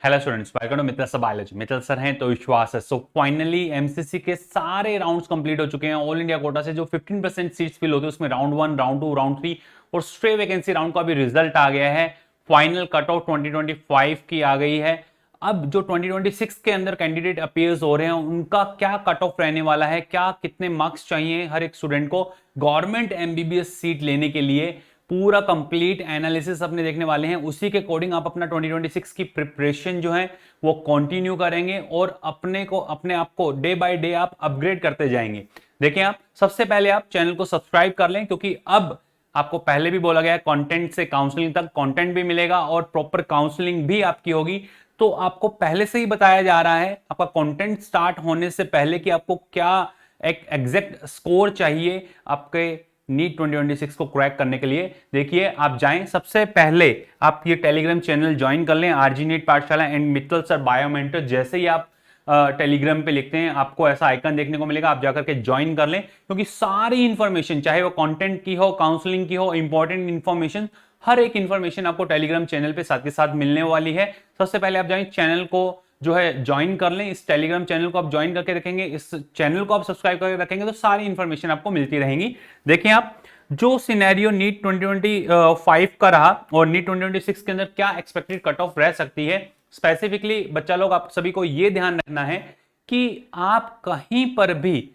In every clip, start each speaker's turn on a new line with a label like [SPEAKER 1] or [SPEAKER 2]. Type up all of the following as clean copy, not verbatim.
[SPEAKER 1] Hello students, welcome to Mittal sir biology. Mittal sir हैं तो विश्वास है। सो फाइनली एमसीसी के सारे राउंड्स कंप्लीट हो चुके हैं। ऑल इंडिया कोटा से जो 15% सीट्स फिल होती है उसमें राउंड 1, राउंड 2, राउंड 3 और स्ट्रे वैकेंसी राउंड का भी रिजल्ट आ गया है। फाइनल कट ऑफ 2025 की आ गई है। अब जो 2026 के अंदर कैंडिडेट अपीयर्स हो रहे हैं उनका क्या कट ऑफ रहने वाला है, क्या कितने मार्क्स चाहिए हर एक स्टूडेंट को गवर्नमेंट एमबीबीएस सीट लेने के लिए, पूरा कंप्लीट एनालिसिस अपने देखने वाले हैं। उसी के अकॉर्डिंग आप अपना 2026 की प्रिपरेशन जो है वो कंटिन्यू करेंगे और अपने आप को डे बाय डे आप अपग्रेड करते जाएंगे। देखिए, आप सबसे पहले आप चैनल को सब्सक्राइब कर लें, क्योंकि अब आपको पहले भी बोला गया है कंटेंट से काउंसलिंग तक कंटेंट भी मिलेगा और प्रॉपर काउंसलिंग भी आपकी होगी। तो आपको पहले से ही बताया जा रहा है आपका कंटेंट स्टार्ट होने से पहले कि आपको क्या एक एग्जैक्ट स्कोर चाहिए आपके नीट 2026 को क्रैक करने के लिए। देखिए, आप जाएं, सबसे पहले आप ये टेलीग्राम चैनल ज्वाइन कर लें, आरजी नीट पाठशाला एंड मित्तल सर बायोमेंटर। जैसे ही आप टेलीग्राम पे लिखते हैं आपको ऐसा आइकन देखने को मिलेगा, आप जाकर के ज्वाइन कर लें, क्योंकि सारी इंफॉर्मेशन चाहे वो कंटेंट की हो, काउंसलिंग की हो, इंपॉर्टेंट इंफॉर्मेशन, हर एक इंफॉर्मेशन आपको टेलीग्राम चैनल पे साथ के साथ मिलने वाली है। सबसे पहले आप जाएं, चैनल को जो है ज्वाइन कर लें। इस टेलीग्राम चैनल को आप ज्वाइन करके रखेंगे, इस चैनल को आप सब्सक्राइब करके रखेंगे तो सारी इंफॉर्मेशन आपको मिलती रहेंगी। देखिए, आप जो सिनेरियो नीट 2025 का रहा और नीट 2026 के अंदर क्या एक्सपेक्टेड कट ऑफ रह सकती है, स्पेसिफिकली बच्चा लोग आप सभी को यह ध्यान रखना है कि आप कहीं पर भी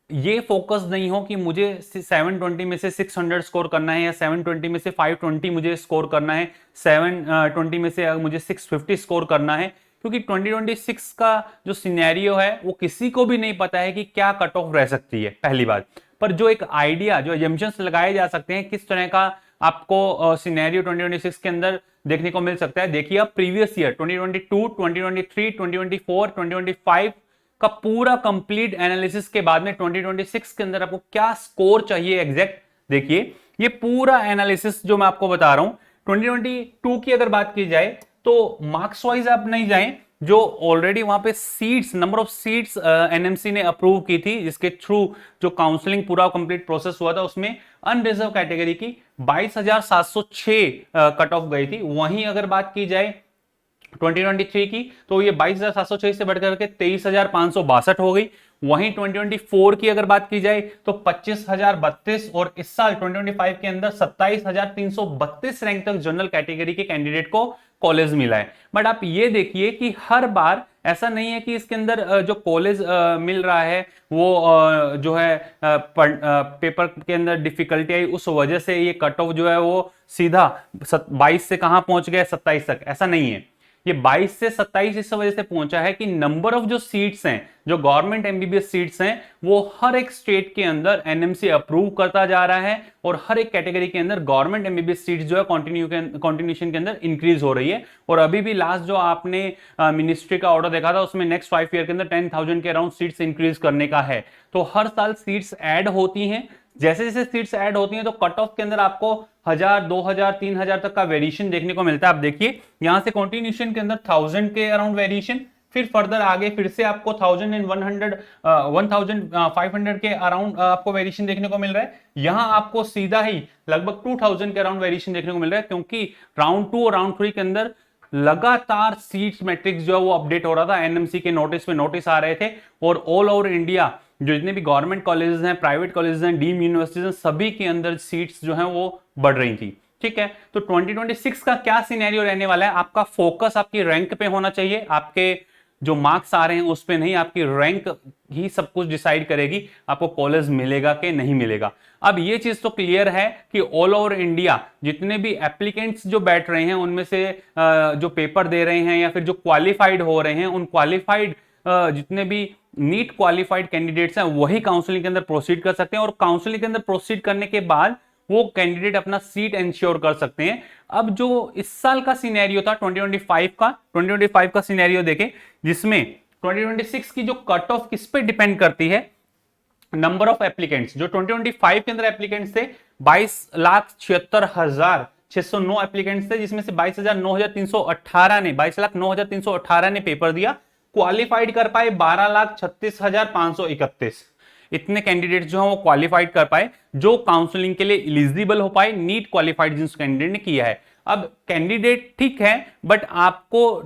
[SPEAKER 1] ये फोकस नहीं हो कि मुझे 720 में से 600 स्कोर करना है या 720 में से 520 मुझे स्कोर करना है, 720 में से मुझे 650 स्कोर करना है, क्योंकि 2026 का जो सिनेरियो है वो किसी को भी नहीं पता है कि क्या कट ऑफ रह सकती है, पहली बात। पर जो एक आइडिया, जो एजम्पशंस लगाए जा सकते हैं किस तरह का आपको सिनेरियो 2026 के अंदर देखने को मिल सकता है। देखिए, आप प्रीवियस ईयर 2022, 2023, 2024, 2025 का पूरा कंप्लीट एनालिसिस के बाद में 2026 के अंदर आपको क्या स्कोर चाहिए एग्जैक्ट, देखिए ये पूरा एनालिसिस जो मैं आपको बता रहा हूं। 2022 की अगर बात की जाए तो मार्क्स वाइज आप नहीं जाएं, जो ऑलरेडी वहां पे seats, number of seats NMC ने अप्रूव की थी, जिसके थ्रू जो काउंसलिंग पूरा कंप्लीट प्रोसेस हुआ था, उसमें अनरिजर्व कैटेगरी की 22,706 कट ऑफ गई थी। वहीं अगर बात की जाए 2023 की तो ये 22,706 से बढ़कर के 23,562 हो गई। वहीं 2024 की अगर बात की जाए तो 25,032 और इस साल 2025 के अंदर 27,332 रैंक तक जनरल कैटेगरी के कैंडिडेट को कॉलेज मिला है। बट आप ये देखिए कि हर बार ऐसा नहीं है कि इसके अंदर जो कॉलेज मिल रहा है वो जो है पेपर के अंदर डिफिकल्टी आई उस वजह से ये कट ऑफ जो है वो सीधा 22 से कहां पहुंच गया, 27 तक, ऐसा नहीं है। ये 22 से 27 इस वजह से पहुंचा है कि नंबर ऑफ जो सीट्स हैं, जो गवर्नमेंट एमबीबीएस सीट्स हैं, वो हर एक स्टेट के अंदर एनएमसी अप्रूव करता जा रहा है और हर एक कैटेगरी के अंदर गवर्नमेंट एमबीबीएस सीट्स जो है कंटिन्यूशन के अंदर इंक्रीज हो रही है। और अभी भी लास्ट जो आपने मिनिस्ट्री का ऑर्डर देखा था उसमें नेक्स्ट 5 ईयर के अंदर 10,000 के अराउंड सीट्स इंक्रीज करने का है। तो हर साल सीट्स ऐड होती हैं, जैसे जैसे सीट्स ऐड होती हैं तो कट ऑफ के अंदर आपको 1,000, 2,000, 3,000 तक का वेरिएशन देखने को मिलता है। आप देखिए यहां से कंटिन्यूशन के अंदर 1,000 के अराउंड वेरिएशन, फिर फर्दर आगे फिर से आपको 1,500 के अराउंड आपको वेरिएशन देखने को मिल रहा है। यहां आपको सीधा ही लगभग 2,000 के अराउंड वेरिएशन देखने को मिल रहा है, क्योंकि राउंड 2 और राउंड 3 के अंदर लगातार सीट्स मैट्रिक्स जो है वो अपडेट हो रहा था, एनएमसी के नोटिस पे नोटिस आ रहे थे और ऑल ओवर इंडिया जो जितने भी गवर्नमेंट कॉलेजेस हैं, प्राइवेट कॉलेजेस हैं, डीम यूनिवर्सिटीज हैं, सभी के अंदर सीट्स जो हैं वो बढ़ रही थी। ठीक है, तो 2026 का क्या सिनेरियो रहने वाला है, आपका फोकस आपकी रैंक पे होना चाहिए, आपके जो मार्क्स आ रहे हैं उस पे नहीं, आपकी रैंक ही सब कुछ डिसाइड करेगी आपको कॉलेज मिलेगा कि नहीं मिलेगा। अब ये चीज तो क्लियर है कि ऑल ओवर इंडिया जितने भी एप्लीकेंट्स जो बैठ रहे हैं उनमें से जो पेपर दे रहे हैं या फिर जो क्वालिफाइड हो रहे हैं, उन क्वालिफाइड जितने भी नीट क्वालिफाइड कैंडिडेट्स हैं वही काउंसलिंग के अंदर प्रोसीड कर सकते हैं और काउंसलिंग के अंदर प्रोसीड करने के बाद वो कैंडिडेट अपना सीट इंश्योर कर सकते हैं। अब जो इस साल का सिनेरियो था 2025 का सिनेरियो देखें, जिसमें 2026 की जो कट ऑफ किस पे डिपेंड करती है, नंबर ऑफ एप्लीकेंट्स। जो 2025 के अंदर एप्लीकेंट्स थे 22,76,609 एप्लीकेंट्स थे, जिसमें से 22,09,318 ने पेपर दिया, क्वालिफाइड कर पाए 12,36,531। इतने कैंडिडेट जो हैं वो क्वालिफाइड कर पाए, जो काउंसलिंग के लिए एलिजिबल हो पाए, नीट क्वालिफाइड जिस कैंडिडेट ने किया है। अब कैंडिडेट ठीक है, बट आपको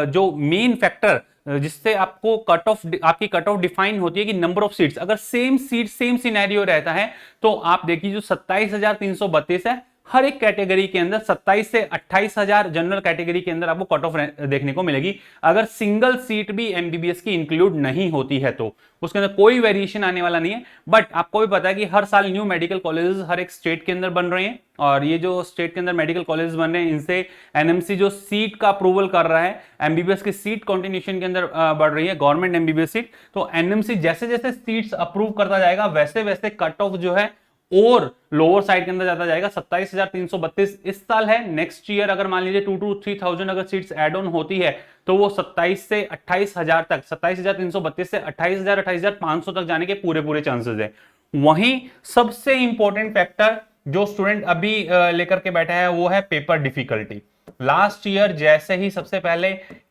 [SPEAKER 1] जो मेन फैक्टर जिससे आपको कट ऑफ, आपकी कट ऑफ डिफाइन होती है कि नंबर ऑफ सीट्स, अगर सेम सीट सेम सिनेरियो रहता है तो आप देखिए जो 27,332 है, हर एक कैटेगरी के अंदर 27 से 28,000 जनरल कैटेगरी के अंदर आपको कट ऑफ देखने को मिलेगी। अगर सिंगल सीट भी एमबीबीएस की इंक्लूड नहीं होती है तो उसके अंदर कोई वेरिएशन आने वाला नहीं है। बट आपको भी पता है कि हर साल न्यू मेडिकल कॉलेजेस हर एक स्टेट के अंदर बन रहे हैं, और ये जो स्टेट के अंदर मेडिकल कॉलेजेस बन रहे हैं इनसे एनएमसी जो सीट का अप्रूवल कर रहा है, एमबीबीएस की सीट कंटिन्यूएशन के अंदर बढ़ रही है, गवर्नमेंट एमबीबीएस सीट, तो एनएमसी जैसे जैसे सीट्स अप्रूव करता जाएगा वैसे वैसे कट ऑफ जो है और लोअर साइड के अंदर जाता जाएगा। 27,332 इस साल है, नेक्स्ट ईयर अगर मान लीजिए 2 to 3,000 अगर सीट्स एड ऑन होती है तो वो 27 से 28,000 तक, 27,332 से 28,000 28,500 तक जाने के पूरे पूरे चांसेस है। वहीं सबसे इंपॉर्टेंट फैक्टर जो स्टूडेंट अभी लेकर के बैठा है वो है पेपर डिफिकल्टी। लास्ट ईयर जैसे ही सबसे पहले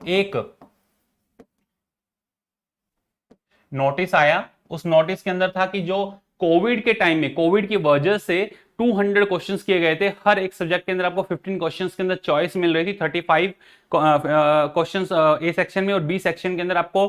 [SPEAKER 1] एक नोटिस आया, उस नोटिस के अंदर था कि जो कोविड के टाइम में, कोविड की वजह से 200 क्वेश्चंस किए गए थे, हर एक सब्जेक्ट के अंदर आपको 15 क्वेश्चंस के अंदर चॉइस मिल रही थी, 35 क्वेश्चंस ए सेक्शन में और बी सेक्शन के अंदर आपको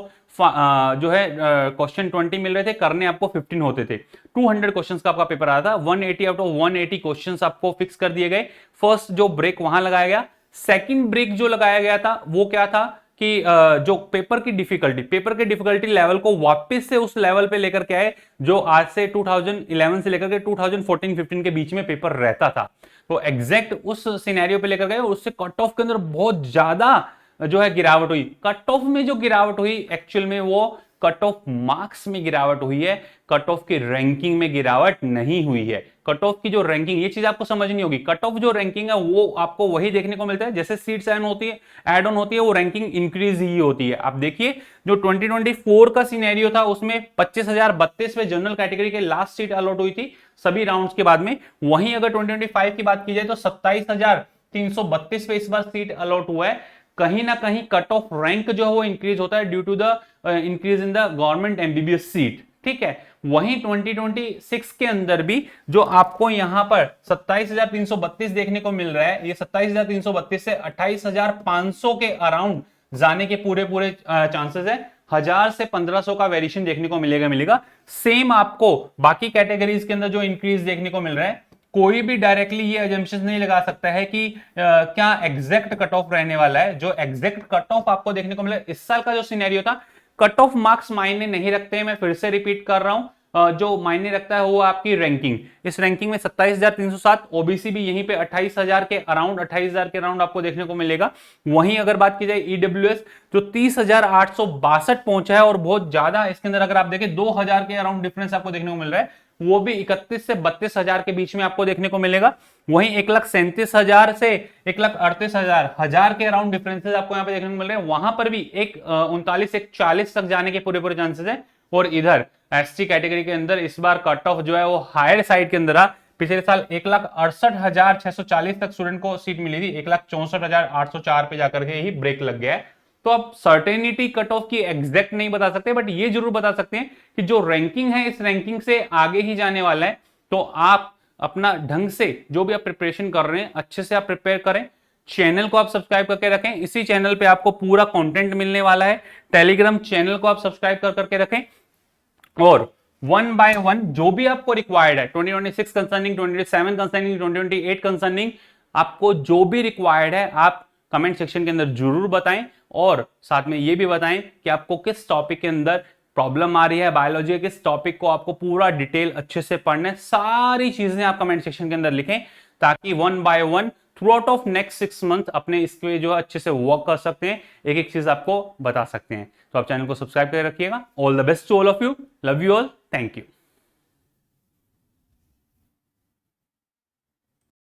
[SPEAKER 1] जो है क्वेश्चन 20 मिल रहे थे, करने आपको 15 होते थे। 200 क्वेश्चंस का आपका पेपर आया था, 180 आउट ऑफ 180 क्वेश्चंस आपको फिक्स कर दिए गए। फर्स्ट जो ब्रेक वहां लगाया गया, सेकंड ब्रेक जो लगाया गया था वो क्या था कि जो पेपर की डिफिकल्टी लेवल को वापस से उस लेवल पे लेकर के आए जो आज से 2011 से लेकर के 2014-15 के बीच में पेपर रहता था, तो एग्जैक्ट उस सिनेरियो पे लेकर गए और उससे कट ऑफ के अंदर बहुत ज्यादा जो है गिरावट हुई। कट ऑफ में जो गिरावट हुई एक्चुअल में वो कट ऑफ मार्क्स में गिरावट हुई है, कट ऑफ की रैंकिंग में गिरावट नहीं हुई है। कट ऑफ की जो रैंकिंग, ये चीज आपको समझनी होगी, कट ऑफ जो रैंकिंग है वो आपको वही देखने को मिलता है जैसे सीट्स ऐड ऑन होती है वो रैंकिंग इंक्रीज ही होती है। आप देखिए जो 2024 का सिनेरियो था उसमें 25,032 में जनरल कैटेगरी के लास्ट सीट अलॉट हुई थी सभी राउंड्स के बाद में। वहीं अगर 2025 की बात की जाए तो 27,332 पे इस बार सीट अलॉट हुआ है। कहीं ना कहीं कट ऑफ रैंक जो है वो इंक्रीज होता है due to the increase in the government MBBS seat, ठीक है। वहीं 2026 के अंदर भी जो आपको यहां पर 27,332 देखने को मिल रहा है, ये 27,332 से 28,500 के अराउंड जाने के पूरे पूरे चांसेस है। 1000 से 1500 का वेरिएशन देखने को मिलेगा। सेम आपको बाकी कैटेगरीज के अंदर जो इंक्रीज देखने को मिल रहा है, कोई भी डायरेक्टली ये अजम्पशन नहीं लगा सकता है कि क्या एग्जैक्ट कट ऑफ रहने वाला है। जो एग्जैक्ट कट ऑफ आपको देखने को मिला इस साल का जो सिनेरियो था, कट ऑफ मार्क्स मायने नहीं रखते हैं, मैं फिर से रिपीट कर रहा हूं, जो मायने रखता है वो आपकी रैंकिंग। इस रैंकिंग में 27,307, ओबीसी भी यहीं पे 28,000 के अराउंड आपको देखने को मिलेगा। वहीं अगर बात की जाए ईडब्ल्यूएस जो 30,862 पहुंचा है और बहुत ज्यादा इसके अंदर अगर आप देखें 2,000 के अराउंड डिफरेंस आपको देखने को मिल रहा है, वो भी 31 से 32,000 के बीच में आपको देखने को मिलेगा। वहीं 1,37,000 से 1,38,000 के अराउंड डिफरेंसेस आपको यहाँ पे देखने को मिल रहे हैं। वहां पर भी 39 एक 40 तक जाने के पूरे पूरे चांसेस है। और इधर एसटी कैटेगरी के अंदर इस बार कट ऑफ जो है वो हायर साइड के अंदर पिछले साल 1,68,640 तक स्टूडेंट को सीट मिली थी, 1,64,804 पे जाकर के ही ब्रेक लग गया है। तो आप सर्टेनिटी कट ऑफ की एग्जैक्ट नहीं बता सकते, बट ये जरूर बता सकते हैं कि जो रैंकिंग है इस रैंकिंग से आगे ही जाने वाला है। तो आप अपना ढंग से जो भी आप प्रिपरेशन कर रहे हैं अच्छे से आप प्रिपेयर करें। चैनल को आप सब्सक्राइब करके रखें, इसी चैनल पे आपको पूरा कंटेंट मिलने वाला है। टेलीग्राम चैनल को आप सब्सक्राइब करके रखें और 1 by 1 जो भी आपको रिक्वायर्ड है 2026 कंसर्निंग, 2027 कंसर्निंग, 2028 कंसर्निंग, आपको जो भी रिक्वायर्ड है आप कमेंट सेक्शन के अंदर जरूर बताएं। और साथ में ये भी बताएं कि आपको किस टॉपिक के अंदर प्रॉब्लम आ रही है, बायोलॉजी किस टॉपिक को आपको पूरा डिटेल अच्छे से पढ़ना है, सारी चीजें आप कमेंट सेक्शन के अंदर लिखें ताकि 1 by 1 through out of next 6 month अपने इसके जो है अच्छे से वर्क कर सकते हैं, एक एक चीज आपको बता सकते हैं। तो आप चैनल को सब्सक्राइब करके रखिएगा। All the best to all of you, love you all, thank you.